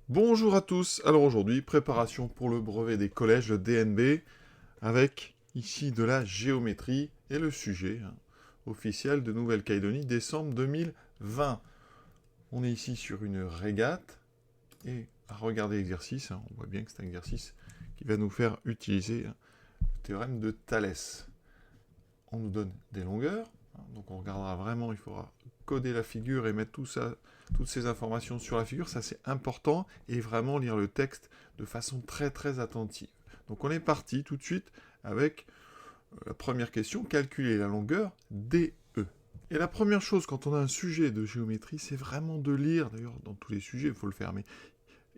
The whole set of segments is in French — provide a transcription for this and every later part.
Bonjour à tous, alors aujourd'hui, préparation pour le brevet des collèges DNB, avec ici de la géométrie et le sujet officiel de Nouvelle-Calédonie, décembre 2020. On est ici sur une régate, et à regarder l'exercice, on voit bien que c'est un exercice qui va nous faire utiliser le théorème de Thalès. On nous donne des longueurs, donc on regardera vraiment, il faudra coder la figure et mettre toutes ces informations sur la figure, ça c'est important, et vraiment lire le texte de façon très très attentive. Donc on est parti tout de suite avec la première question, calculer la longueur DE. Et la première chose quand on a un sujet de géométrie, c'est vraiment de lire, d'ailleurs dans tous les sujets il faut le faire, mais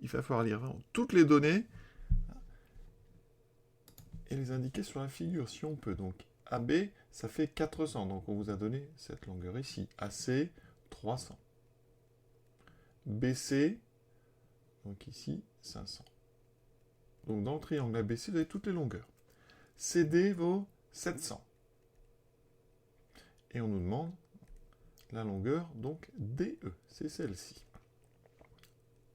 il va falloir lire vraiment toutes les données et les indiquer sur la figure si on peut. Donc AB, ça fait 400, donc on vous a donné cette longueur ici. AC, 300. BC, donc ici, 500. Donc dans le triangle ABC, vous avez toutes les longueurs. CD vaut 700. Et on nous demande la longueur, donc DE, c'est celle-ci.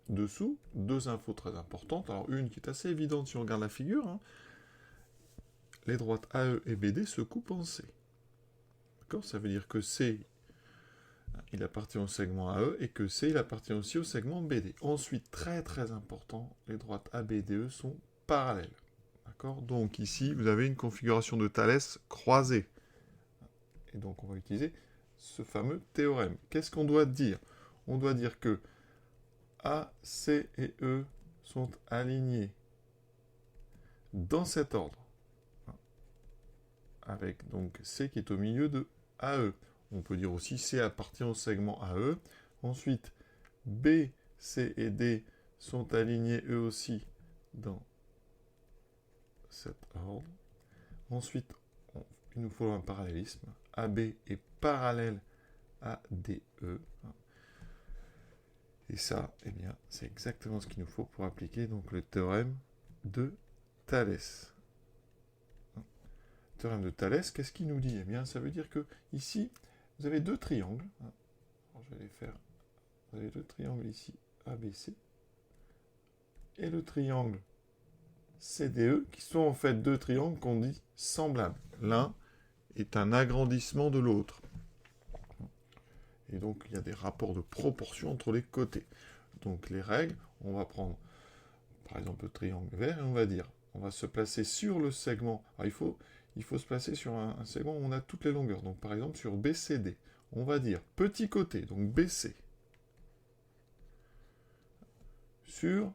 Dessous, deux infos très importantes. Alors une qui est assez évidente si on regarde la figure. Les droites AE et BD se coupent en C. D'accord ? Ça veut dire que C, il appartient au segment AE et que C, il appartient aussi au segment BD. Ensuite, très très important, les droites ABDE sont parallèles. D'accord ? Donc ici, vous avez une configuration de Thalès croisée. Et donc on va utiliser ce fameux théorème. Qu'est-ce qu'on doit dire ? On doit dire que A, C et E sont alignés dans cet ordre. Avec donc C qui est au milieu de AE. On peut dire aussi C appartient au segment AE. Ensuite, B, C et D sont alignés eux aussi dans cet ordre. Ensuite, il nous faut un parallélisme. AB est parallèle à DE. Et ça, eh bien, c'est exactement ce qu'il nous faut pour appliquer donc le théorème de Thalès. Le théorème de Thalès, qu'est-ce qu'il nous dit ? Eh bien, ça veut dire que ici, vous avez deux triangles. Alors, je vais les faire. Vous avez deux triangles ici, ABC. Et le triangle CDE, qui sont en fait deux triangles qu'on dit semblables. L'un est un agrandissement de l'autre. Et donc, il y a des rapports de proportion entre les côtés. Donc, les règles, on va prendre, par exemple, le triangle vert, et on va dire, on va se placer sur le segment. Alors, il faut se placer sur un segment où on a toutes les longueurs. Donc, par exemple, sur BCD, on va dire petit côté, donc BC, sur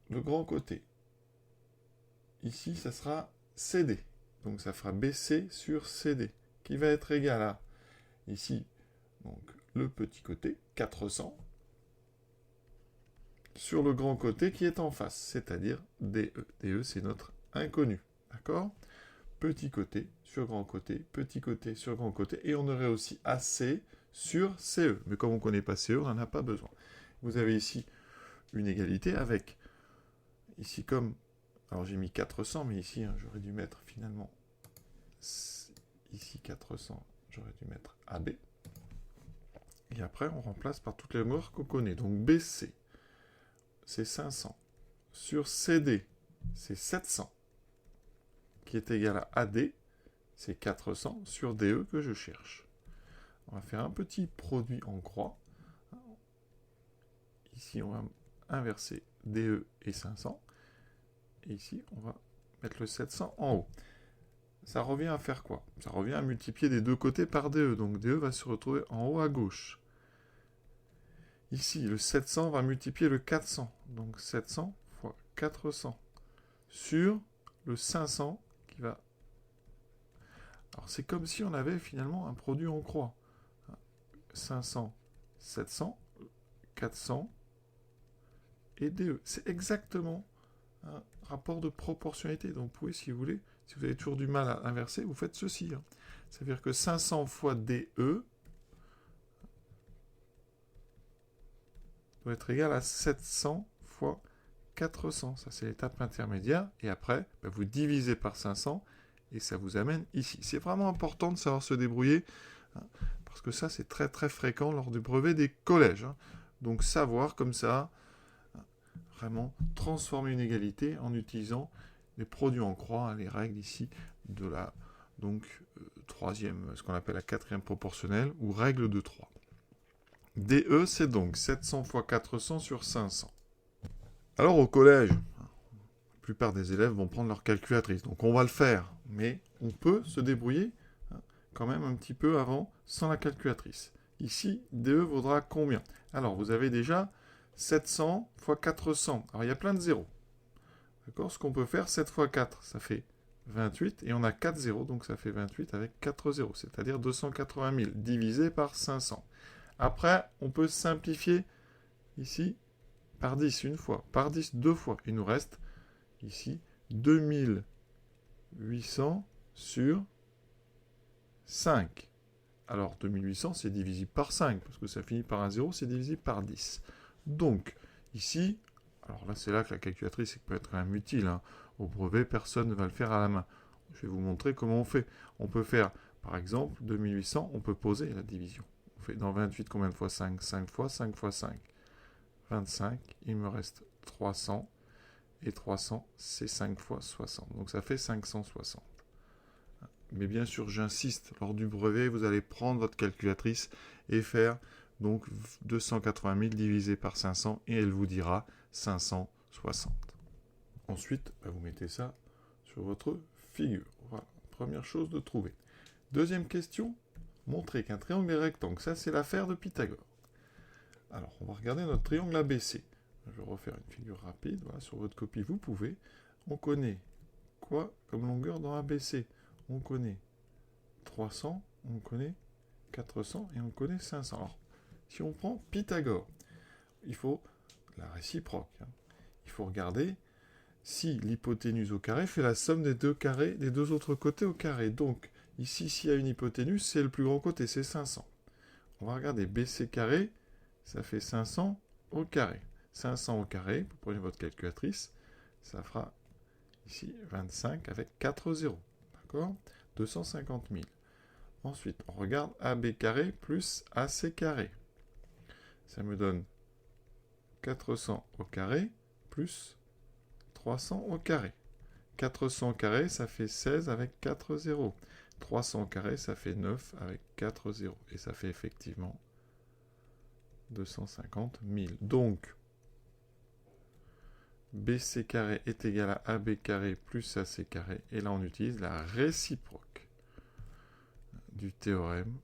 le grand côté. Ici, ça sera CD. Donc, ça fera BC sur CD, qui va être égal à, ici, donc, le petit côté, 400, sur le grand côté qui est en face, c'est-à-dire DE. DE, c'est notre inconnu. D'accord ? Petit côté sur grand côté, petit côté sur grand côté, et on aurait aussi AC sur CE. Mais comme on ne connaît pas CE, on n'en a pas besoin. Vous avez ici une égalité avec, ici comme, alors j'ai mis 400, mais ici, j'aurais dû mettre finalement, ici 400, j'aurais dû mettre AB. Et après, on remplace par toutes les longueurs qu'on connaît. Donc BC, c'est 500. Sur CD, c'est 700. Qui est égal à AD, c'est 400 sur DE que je cherche. On va faire un petit produit en croix. Ici, on va inverser DE et 500. Et ici, on va mettre le 700 en haut. Ça revient à faire quoi ? Ça revient à multiplier des deux côtés par DE. Donc DE va se retrouver en haut à gauche. Ici, le 700 va multiplier le 400. Donc 700 fois 400 sur le 500 qui va... Alors c'est comme si on avait finalement un produit en croix. 500, 700, 400 et DE. C'est exactement un rapport de proportionnalité. Donc vous pouvez, si vous voulez, si vous avez toujours du mal à inverser, vous faites ceci. Ça veut dire que 500 fois DE doit être égal à 700 fois 400. Ça, c'est l'étape intermédiaire. Et après, vous divisez par 500 et ça vous amène ici. C'est vraiment important de savoir se débrouiller parce que ça, c'est très très fréquent lors du brevet des collèges. Donc savoir comme ça, vraiment transformer une égalité en utilisant les produits en croix, les règles ici de la troisième, ce qu'on appelle la quatrième proportionnelle, ou règle de 3. DE, c'est donc 700 fois 400 sur 500. Alors au collège, la plupart des élèves vont prendre leur calculatrice, donc on va le faire, mais on peut se débrouiller quand même un petit peu avant sans la calculatrice. Ici, DE vaudra combien? Alors vous avez déjà 700 fois 400. Alors il y a plein de zéros. D'accord? Ce qu'on peut faire, 7 fois 4, ça fait 28, et on a 4 zéros, donc ça fait 28 avec 4 zéros, c'est-à-dire 280 000, divisé par 500. Après, on peut simplifier ici par 10 une fois, par 10 deux fois. Il nous reste ici 2800 sur 5. Alors 2800, c'est divisible par 5, parce que ça finit par un 0, c'est divisible par 10. Donc, ici, alors là, c'est là que la calculatrice peut être quand même utile. Hein. Au brevet, personne ne va le faire à la main. Je vais vous montrer comment on fait. On peut faire, par exemple, 2800, on peut poser la division. On fait dans 28, combien de fois 5? 5 fois 5 fois 5. 25, il me reste 300. Et 300, c'est 5 fois 60. Donc ça fait 560. Mais bien sûr, j'insiste, lors du brevet, vous allez prendre votre calculatrice et faire donc 280 000 divisé par 500 et elle vous dira 560. Ensuite, vous mettez ça sur votre figure. Voilà, première chose de trouver. Deuxième question, montrer qu'un triangle est rectangle. Ça, c'est l'affaire de Pythagore. Alors, on va regarder notre triangle ABC. Je vais refaire une figure rapide. Voilà, sur votre copie, vous pouvez. On connaît quoi comme longueur dans ABC? On connaît 300, on connaît 400 et on connaît 500. Alors, si on prend Pythagore, il faut la réciproque. Hein. Il faut regarder si l'hypoténuse au carré fait la somme des deux carrés des deux autres côtés au carré. Donc, ici, s'il y a une hypoténuse, c'est le plus grand côté, c'est 500. On va regarder BC carré, ça fait 500 au carré. 500 au carré, vous prenez votre calculatrice, ça fera ici 25 avec 4 zéros. D'accord? 250 000. Ensuite, on regarde AB carré plus AC carré. Ça me donne 400 au carré plus 300 au carré. 400 au carré, ça fait 16 avec 4 zéros. 300 au carré, ça fait 9 avec 4 zéros. Et ça fait effectivement 250 000. Donc, BC carré est égal à AB carré plus AC carré. Et là, on utilise la réciproque du théorème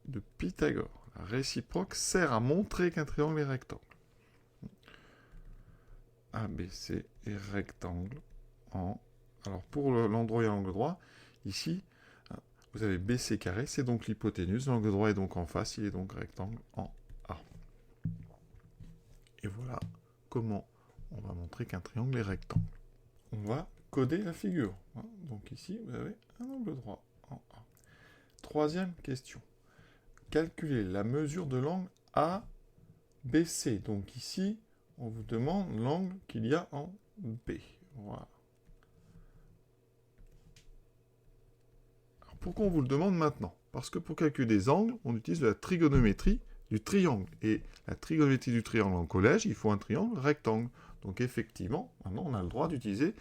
de Pythagore. La réciproque sert à montrer qu'un triangle est rectangle. ABC est rectangle en... Alors, pour l'endroit et l'angle droit, ici, vous avez BC carré, c'est donc l'hypoténuse. L'angle droit est donc en face, il est donc rectangle en A. Et voilà comment on va montrer qu'un triangle est rectangle. On va coder la figure. Donc ici, vous avez un angle droit en A. Troisième question. Calculer la mesure de l'angle ABC. Donc ici, on vous demande l'angle qu'il y a en B. Voilà. Alors, pourquoi on vous le demande maintenant? Parce que pour calculer des angles, on utilise la trigonométrie du triangle. Et la trigonométrie du triangle en collège, il faut un triangle rectangle. Donc effectivement, maintenant on a le droit d'utiliser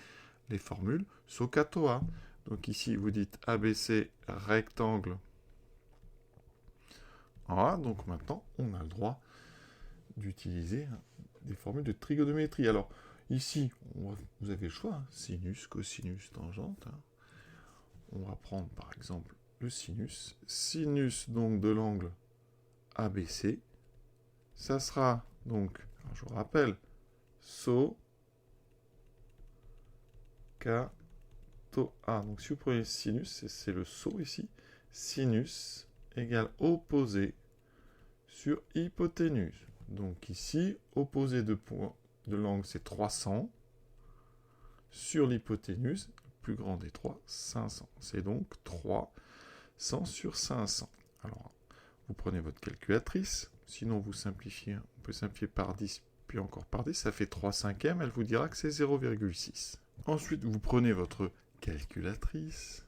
les formules SOHCAHTOA. Donc ici, vous dites ABC rectangle en A. Donc maintenant, on a le droit d'utiliser des formules de trigonométrie. Alors ici, vous avez le choix, hein, sinus, cosinus, tangente. Hein. On va prendre par exemple le sinus. Sinus donc de l'angle ABC. Ça sera donc, alors je vous rappelle, SOHCAHTOA. Donc si vous prenez sinus, c'est le SO ici. Sinus égale opposé sur hypoténuse. Donc ici, opposé de l'angle, c'est 300. Sur l'hypoténuse, le plus grand des 3, 500. C'est donc 300 sur 500. Alors, vous prenez votre calculatrice. Sinon, vous simplifiez. On peut simplifier par 10, puis encore par 10. Ça fait 3 cinquièmes. Elle vous dira que c'est 0,6. Ensuite, vous prenez votre calculatrice.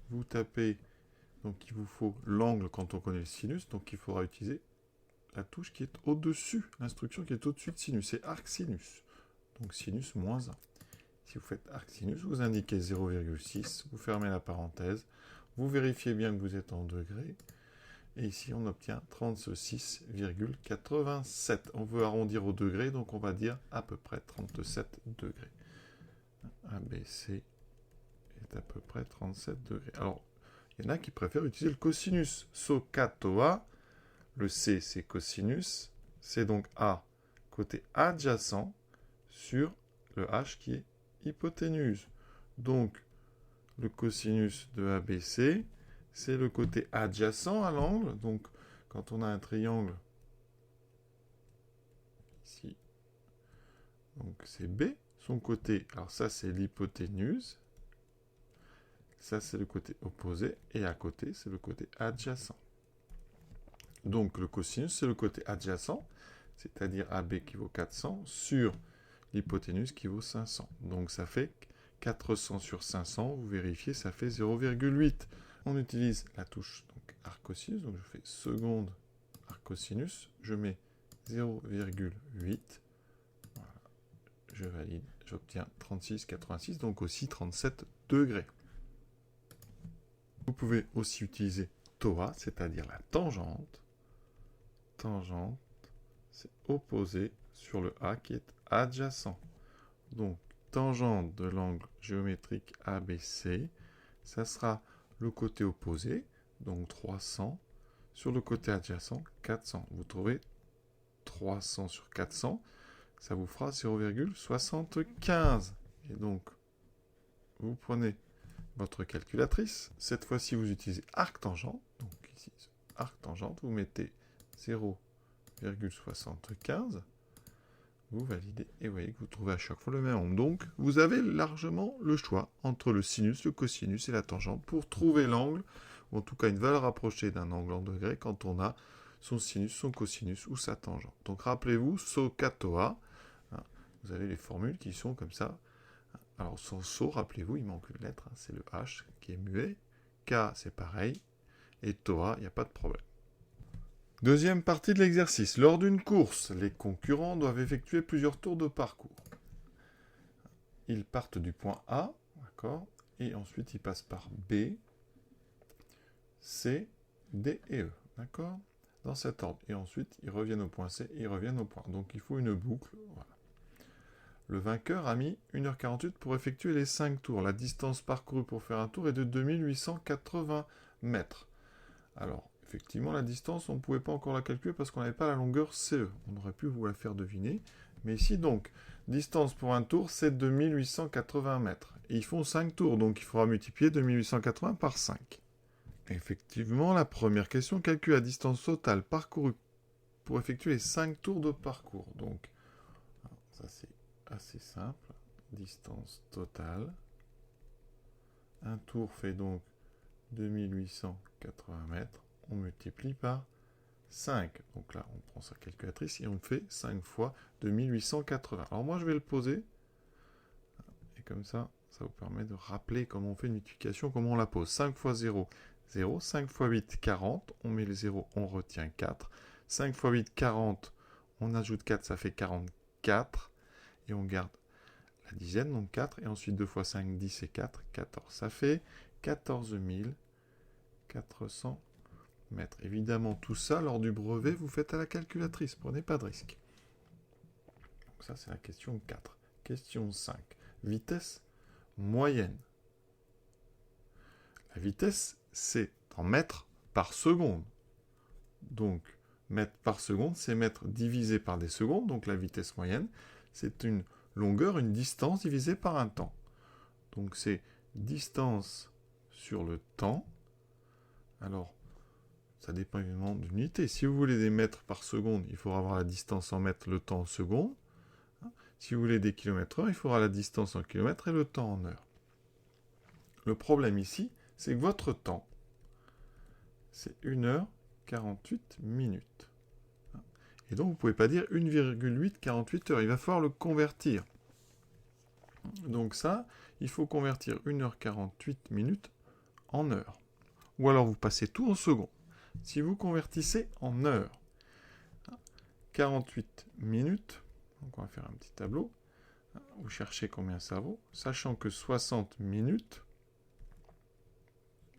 Vous tapez. Donc, il vous faut l'angle quand on connaît le sinus. Donc, il faudra utiliser la touche qui est au-dessus, l'instruction qui est au-dessus de sinus, c'est arc sinus. Donc sinus moins 1. Si vous faites arc sinus, vous indiquez 0,6, vous fermez la parenthèse, vous vérifiez bien que vous êtes en degrés, et ici on obtient 36,87. On veut arrondir au degré, donc on va dire à peu près 37 degrés. ABC est à peu près 37 degrés. Alors, il y en a qui préfèrent utiliser le cosinus. SOHCATOA, le C c'est cosinus, c'est donc A côté adjacent sur le H qui est hypoténuse. Donc, le cosinus de ABC, c'est le côté adjacent à l'angle. Donc, quand on a un triangle, ici, donc c'est B, son côté, alors ça c'est l'hypoténuse, ça c'est le côté opposé, et à côté c'est le côté adjacent. Donc, le cosinus, c'est le côté adjacent, c'est-à-dire AB qui vaut 400, sur l'hypoténuse qui vaut 500. Donc, ça fait 400 sur 500, vous vérifiez, ça fait 0,8. On utilise la touche donc arc-cosinus, donc je fais seconde arc-cosinus, je mets 0,8, voilà, je valide, j'obtiens 36,86, donc aussi 37 degrés. Vous pouvez aussi utiliser TOA, c'est-à-dire la tangente. Tangente, c'est opposé sur le A qui est adjacent. Donc, tangente de l'angle géométrique ABC, ça sera le côté opposé, donc 300, sur le côté adjacent, 400. Vous trouvez 300 sur 400, ça vous fera 0,75. Et donc, vous prenez votre calculatrice. Cette fois-ci, vous utilisez arc-tangente. Donc ici, arc-tangente, vous mettez 0,75. Vous validez et vous voyez que vous trouvez à chaque fois le même nombre. Donc, vous avez largement le choix entre le sinus, le cosinus et la tangente pour trouver l'angle, ou en tout cas une valeur approchée d'un angle en degrés quand on a son sinus, son cosinus ou sa tangente. Donc, rappelez-vous, SOHCATOA, hein, vous avez les formules qui sont comme ça. Alors, sans SO, rappelez-vous, il manque une lettre, hein, c'est le H qui est muet. K, c'est pareil. Et TOA, il n'y a pas de problème. Deuxième partie de l'exercice. Lors d'une course, les concurrents doivent effectuer plusieurs tours de parcours. Ils partent du point A, d'accord, et ensuite ils passent par B, C, D et E, d'accord, dans cet ordre. Et ensuite ils reviennent au point C et ils reviennent au point. Donc il faut une boucle, voilà. Le vainqueur a mis 1h48 pour effectuer les 5 tours. La distance parcourue pour faire un tour est de 2880 mètres. Alors, effectivement, la distance, on ne pouvait pas encore la calculer parce qu'on n'avait pas la longueur CE. On aurait pu vous la faire deviner. Mais ici, donc, distance pour un tour, c'est 2880 mètres. Et ils font 5 tours, donc il faudra multiplier 2880 par 5. Effectivement, la première question calcule la distance totale parcourue pour effectuer les 5 tours de parcours. Donc, ça c'est assez simple. Distance totale. Un tour fait donc 2880 mètres. On multiplie par 5. Donc là, on prend sa calculatrice et on fait 5 fois 2880. Alors moi, je vais le poser. Et comme ça, ça vous permet de rappeler comment on fait une multiplication, comment on la pose. 5 fois 0, 0. 5 fois 8, 40. On met le 0, on retient 4. 5 fois 8, 40. On ajoute 4, ça fait 44. Et on garde la dizaine, donc 4. Et ensuite, 2 fois 5, 10 et 4, 14. Ça fait 14 400 mètres. Évidemment, tout ça, lors du brevet, vous faites à la calculatrice. Prenez pas de risque. Donc ça, c'est la question 4. Question 5. Vitesse moyenne. La vitesse, c'est en mètres par seconde. Donc, mètres par seconde, c'est mètres divisé par des secondes. Donc, la vitesse moyenne, c'est une longueur, une distance divisée par un temps. Donc, c'est distance sur le temps. Alors, ça dépend évidemment d'une unité. Si vous voulez des mètres par seconde, il faudra avoir la distance en mètres, le temps en secondes. Si vous voulez des kilomètres heure, il faudra la distance en kilomètres et le temps en heure. Le problème ici, c'est que votre temps, c'est 1h48 minutes. Et donc, vous ne pouvez pas dire 1,848 heures. Il va falloir le convertir. Donc ça, il faut convertir 1h48 minutes en heures. Ou alors, vous passez tout en secondes. Si vous convertissez en heures, 48 minutes. Donc on va faire un petit tableau. Vous cherchez combien ça vaut, sachant que 60 minutes,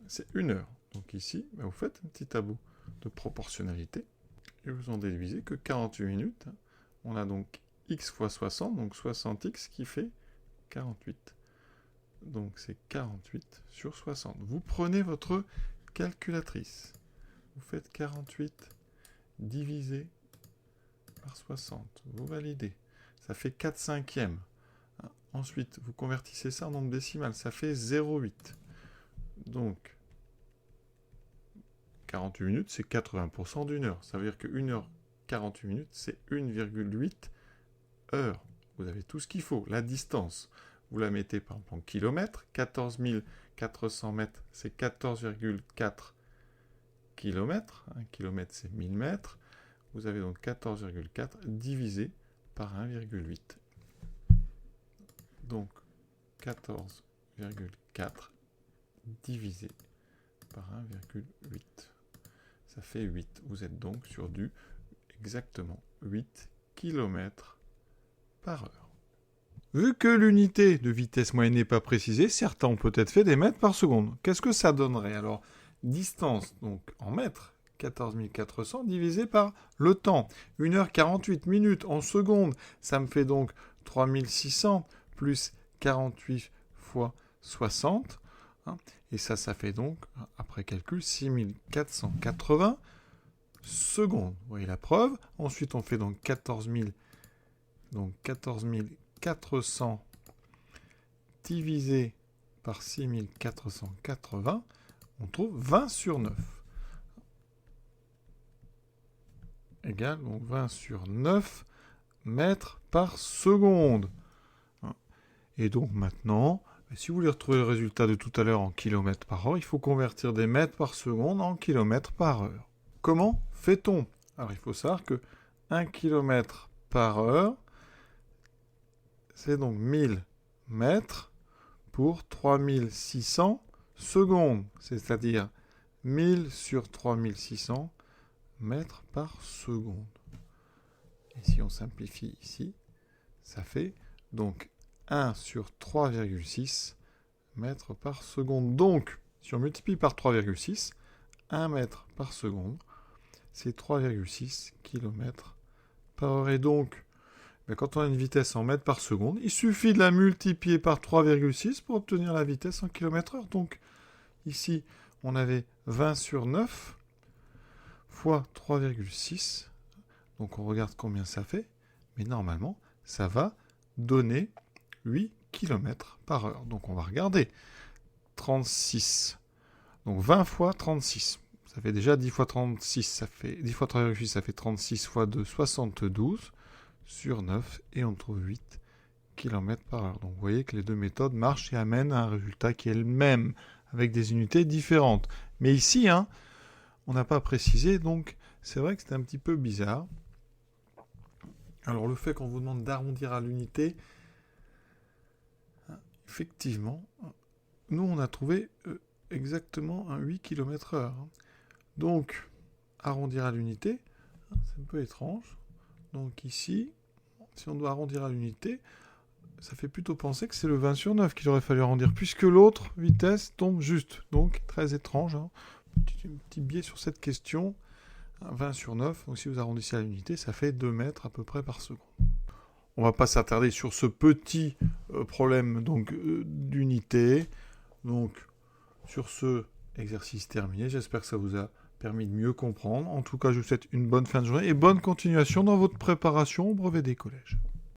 c'est 1 heure. Donc ici, vous faites un petit tableau de proportionnalité et vous en déduisez que 48 minutes. On a donc x fois 60, donc 60x qui fait 48. Donc c'est 48 sur 60. Vous prenez votre calculatrice. Vous faites 48 divisé par 60. Vous validez. Ça fait 4/5. Ensuite, vous convertissez ça en nombre décimal. Ça fait 0,8. Donc, 48 minutes, c'est 80% d'une heure. Ça veut dire que 1 heure 48 minutes, c'est 1,8 heures. Vous avez tout ce qu'il faut. La distance, vous la mettez par exemple en kilomètres. 14 400 mètres, c'est 14,4 kilomètres. Un kilomètre, c'est 1000 mètres. Vous avez donc 14,4 divisé par 1,8. Donc, 14,4 divisé par 1,8. Ça fait 8. Vous êtes donc sur du exactement 8 km par heure. Vu que l'unité de vitesse moyenne n'est pas précisée, certains ont peut-être fait des mètres par seconde. Qu'est-ce que ça donnerait? Alors, distance, donc en mètres, 14 400 divisé par le temps. 1 heure 48 minutes en secondes. Ça me fait donc 3600 plus 48 fois 60. Et ça fait donc, après calcul, 6480 secondes. Vous voyez la preuve. Ensuite, on fait donc 14 400 divisé par 6480. On trouve 20 sur 9. Égale donc 20 sur 9 mètres par seconde. Et donc maintenant, si vous voulez retrouver le résultat de tout à l'heure en kilomètres par heure, il faut convertir des mètres par seconde en kilomètres par heure. Comment fait-on? Alors il faut savoir que 1 km par heure, c'est donc 1000 mètres pour 3600 secondes, c'est-à-dire 1000 sur 3600 mètres par seconde. Et si on simplifie ici, ça fait donc 1 sur 3,6 mètres par seconde. Donc, si on multiplie par 3,6, 1 mètre par seconde, c'est 3,6 km par heure. Et donc, quand on a une vitesse en mètres par seconde, il suffit de la multiplier par 3,6 pour obtenir la vitesse en km/h. Donc, ici, on avait 20 sur 9 fois 3,6. Donc, on regarde combien ça fait. Mais normalement, ça va donner 8 km par heure. Donc, on va regarder. 36. Donc, 20 fois 36. Ça fait déjà 10 fois 36. Ça fait 10 fois 3,6, ça fait 36 fois 2, 72 sur 9. Et on trouve 8 km par heure. Donc, vous voyez que les deux méthodes marchent et amènent à un résultat qui est le même, avec des unités différentes. Mais ici, on n'a pas précisé, donc c'est vrai que c'est un petit peu bizarre. Alors, le fait qu'on vous demande d'arrondir à l'unité, effectivement, nous, on a trouvé exactement un 8 km/h. Donc, arrondir à l'unité, c'est un peu étrange. Donc ici, si on doit arrondir à l'unité, ça fait plutôt penser que c'est le 20 sur 9 qu'il aurait fallu arrondir, puisque l'autre vitesse tombe juste. Donc, très étrange. Petit biais sur cette question. 20 sur 9, donc si vous arrondissez à l'unité, ça fait 2 mètres à peu près par seconde. On ne va pas s'attarder sur ce petit problème d'unité. Donc, sur ce exercice terminé, j'espère que ça vous a permis de mieux comprendre. En tout cas, je vous souhaite une bonne fin de journée et bonne continuation dans votre préparation au brevet des collèges.